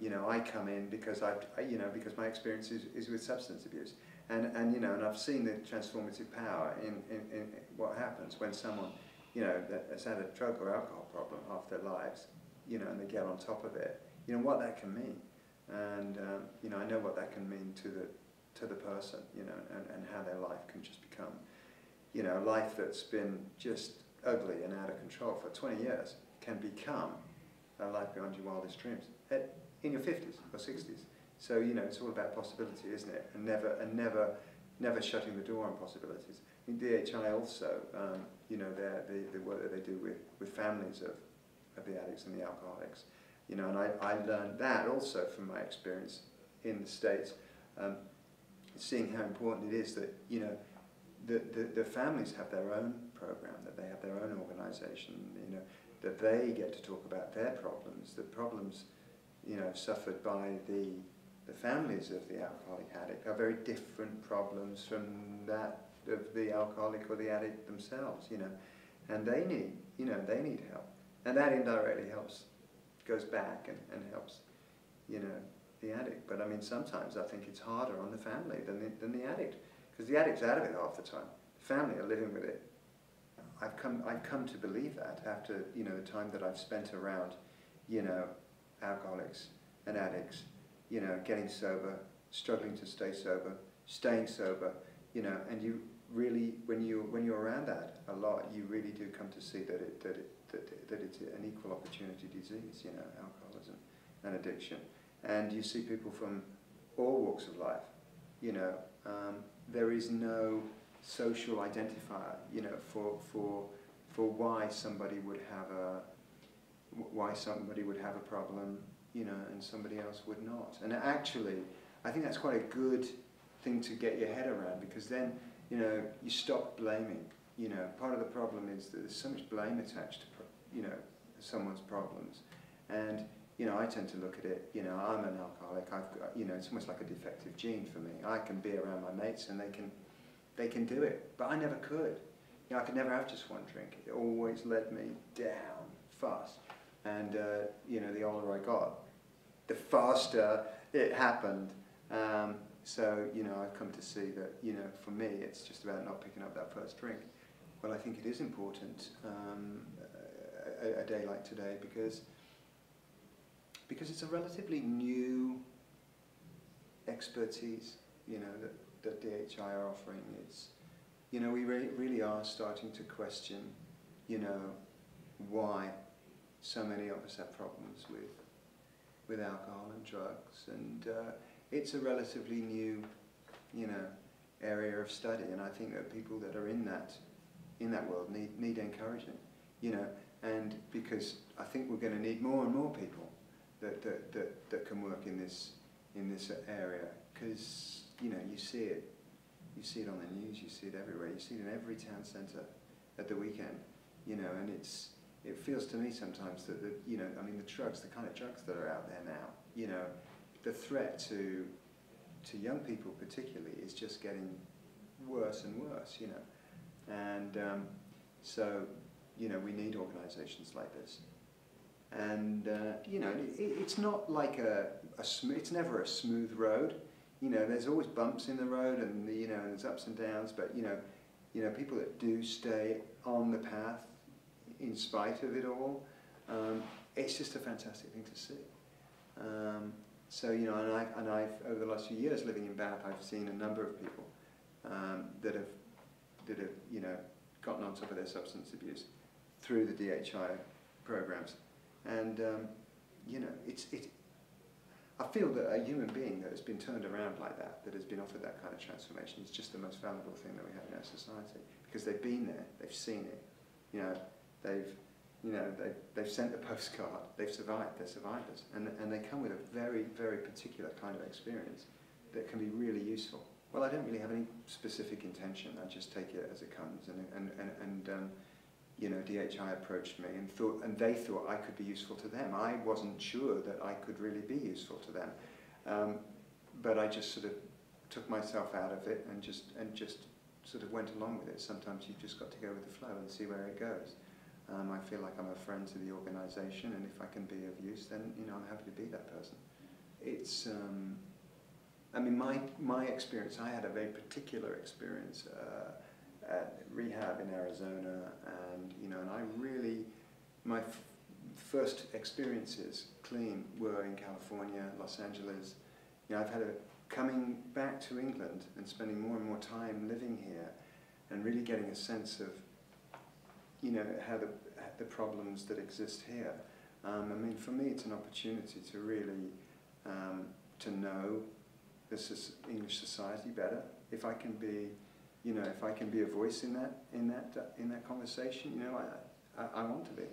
you know, I come in because because my experience is with substance abuse, and you know, and I've seen the transformative power in what happens when someone, you know, that has had a drug or alcohol problem half their lives, you know, and they get on top of it, you know, what that can mean, and you know, I know what that can mean to the person, you know, and how their life can just become, you know, a life that's been just ugly and out of control for 20 years can become a life beyond your wildest dreams in your 50s or 60s. So, you know, it's all about possibility, isn't it? And never shutting the door on possibilities. In DHI also, you know, the work that they do with families of the addicts and the alcoholics, you know, and I learned that also from my experience in the States, seeing how important it is that, you know, the families have their own program, that they have their own organisation, you know, that they get to talk about their problems, the problems, you know, suffered by the families of the alcoholic addict are very different problems from that of the alcoholic or the addict themselves, you know, and they need help, and that indirectly goes back and helps, you know, the addict. But I mean, sometimes I think it's harder on the family than the addict, because the addict's out of it half the time. The family are living with it. I've come to believe that after, you know, the time that I've spent around, you know, alcoholics and addicts, you know, getting sober, struggling to stay sober, staying sober, you know, and you really, when you're around that a lot, you really do come to see that it's an equal opportunity disease, you know, alcoholism and addiction, and you see people from all walks of life, you know. There is no social identifier, you know, for why somebody would have a problem, you know, and somebody else would not. And actually, I think that's quite a good thing to get your head around, because then, you know, you stop blaming. You know, part of the problem is that there's so much blame attached to, you know, someone's problems, and you know, I tend to look at it, you know, I'm an alcoholic, I've got, you know, it's almost like a defective gene for me. I can be around my mates and they can do it, but I never could. You know, I could never have just one drink. It always led me down fast. And, you know, the older I got, the faster it happened. So, you know, I've come to see that, you know, for me, it's just about not picking up that first drink. Well, I think it is important, a day like today, because it's a relatively new expertise, you know, that DHI are offering. It's, you know, we really are starting to question, you know, why so many of us have problems with alcohol and drugs, and it's a relatively new, you know, area of study, and I think that people that are in that world need encouraging, you know, and because I think we're going to need more and more people that can work in this area, because, you know, you see it on the news, you see it everywhere, you see it in every town centre at the weekend, you know, and it feels to me sometimes that you know, I mean, the kind of drugs that are out there now, you know, the threat to young people particularly is just getting worse and worse, you know, and so, you know, we need organisations like this. And you know, it's not like it's never a smooth road. You know, there's always bumps in the road, and you know, and there's ups and downs. But you know, people that do stay on the path in spite of it all, it's just a fantastic thing to see. So you know, and I've over the last few years living in Bath, I've seen a number of people that have you know, gotten on top of their substance abuse through the DHI programs. And you know, I feel that a human being that has been turned around like that has been offered that kind of transformation, is just the most valuable thing that we have in our society, because they've been there, they've seen it, you know, they've sent the postcard, they've survived, they're survivors, and they come with a very, very particular kind of experience that can be really useful. Well, I don't really have any specific intention, I just take it as it comes, and you know, DHI approached me and they thought I could be useful to them. I wasn't sure that I could really be useful to them, but I just sort of took myself out of it and just sort of went along with it. Sometimes you've just got to go with the flow and see where it goes. I feel like I'm a friend to the organisation, and if I can be of use, then you know, I'm happy to be that person. it's I mean, my experience, I had a very particular experience at rehab in Arizona, and you know, and I really, my first experiences clean were in California, Los Angeles. You know, I've had coming back to England and spending more and more time living here, and really getting a sense of, you know, how the problems that exist here. I mean, for me, it's an opportunity to really to know this is English society better. If I can be, you know, if I can be a voice in that conversation, you know, I want to be.